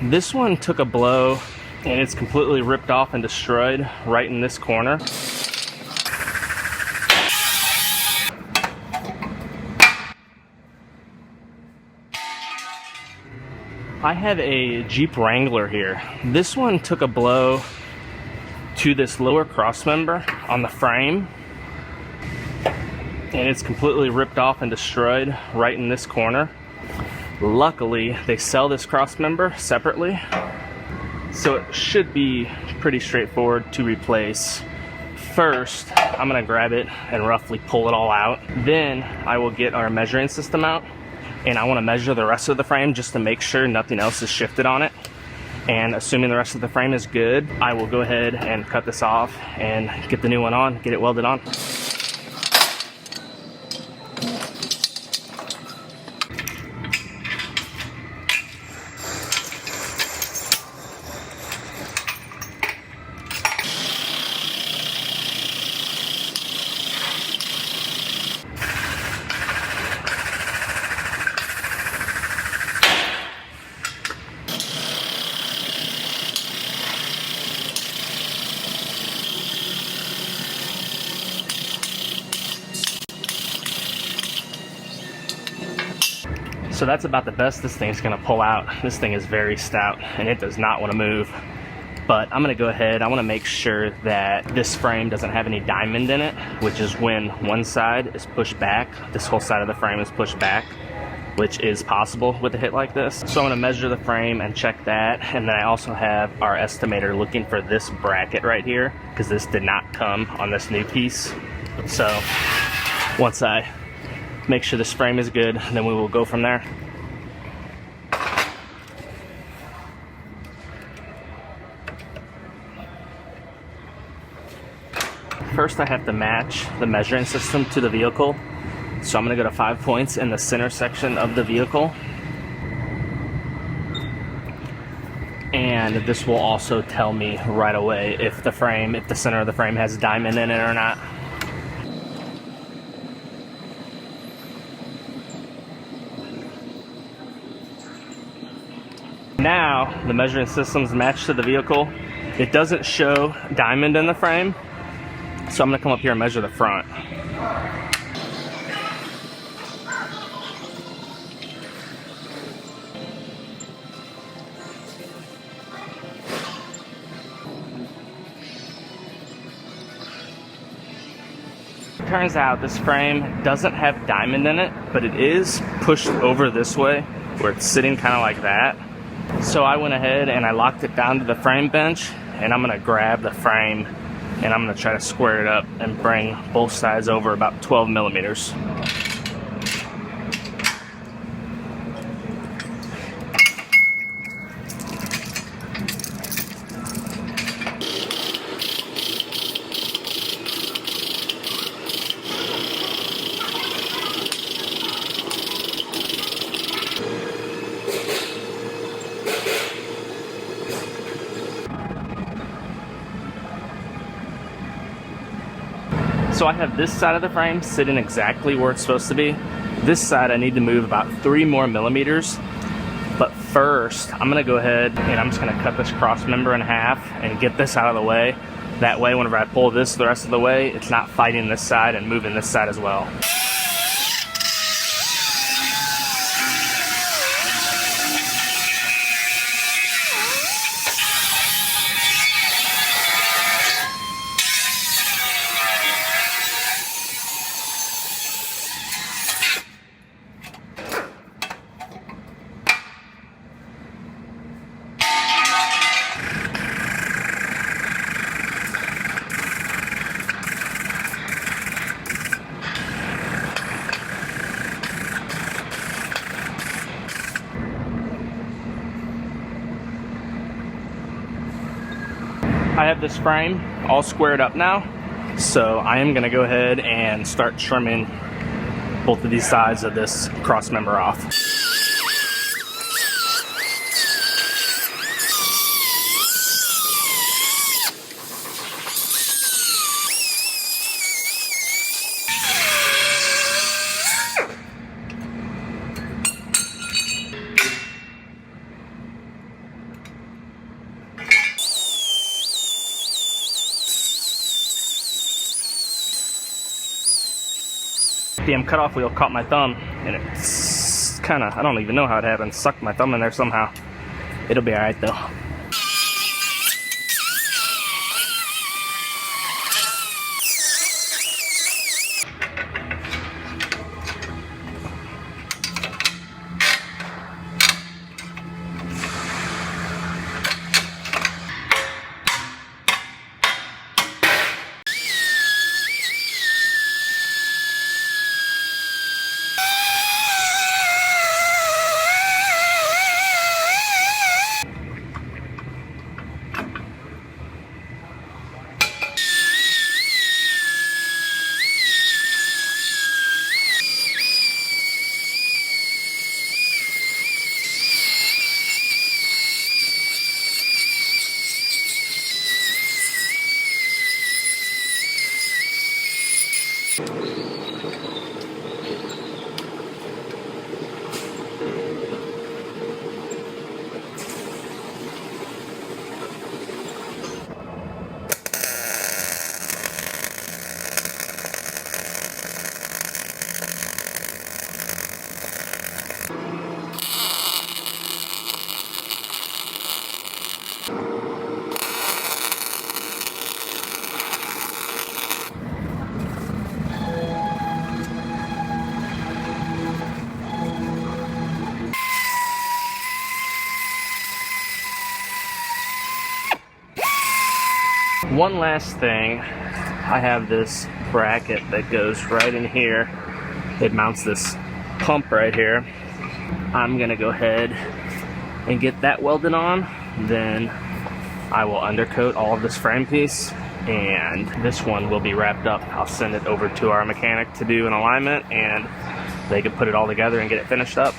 This one took a blow and it's completely ripped off and destroyed right in this corner. I have a Jeep Wrangler here. This one took a blow to this lower cross member on the frame, and it's completely ripped off and destroyed right in this corner. Luckily, they sell this cross member separately, so it should be pretty straightforward to replace. First, I'm gonna grab it and roughly pull it all out. Then I will get our measuring system out, and I wanna measure the rest of the frame just to make sure nothing else is shifted on it. And assuming the rest of the frame is good, I will go ahead and cut this off and get the new one on, get it welded on. So that's about the best this thing's gonna pull out. This thing is very stout and it does not wanna move. But I'm gonna go ahead, I wanna make sure that this frame doesn't have any diamond in it, which is when one side is pushed back, this whole side of the frame is pushed back, which is possible with a hit like this. So I'm gonna measure the frame and check that. And then I also have our estimator looking for this bracket right here, because this did not come on this new piece. So once I make sure this frame is good, then we will go from there. First, I have to match the measuring system to the vehicle. So I'm gonna go to 5 points in the center section of the vehicle. And this will also tell me right away if the center of the frame has diamond in it or not. Now, the measuring system's matched to the vehicle. It doesn't show diamond in the frame, so I'm gonna come up here and measure the front. Turns out this frame doesn't have diamond in it, but it is pushed over this way, where it's sitting kind of like that. So I went ahead and I locked it down to the frame bench, and I'm gonna grab the frame and I'm gonna try to square it up and bring both sides over about 12 millimeters. So I have this side of the frame sitting exactly where it's supposed to be. This side I need to move about 3 more millimeters. But first, I'm gonna go ahead and I'm just gonna cut this cross member in half and get this out of the way. That way, whenever I pull this the rest of the way, it's not fighting this side and moving this side as well. I have this frame all squared up now, so I am gonna go ahead and start trimming both of these sides of this cross member off. Damn cutoff wheel caught my thumb, and it's kind of, I don't even know how it happened, sucked my thumb in there somehow. It'll be alright though. One last thing, I have this bracket that goes right in here. It mounts this pump right here. I'm gonna go ahead and get that welded on, then I will undercoat all of this frame piece, and this one will be wrapped up. I'll send it over to our mechanic to do an alignment, and they can put it all together and get it finished up.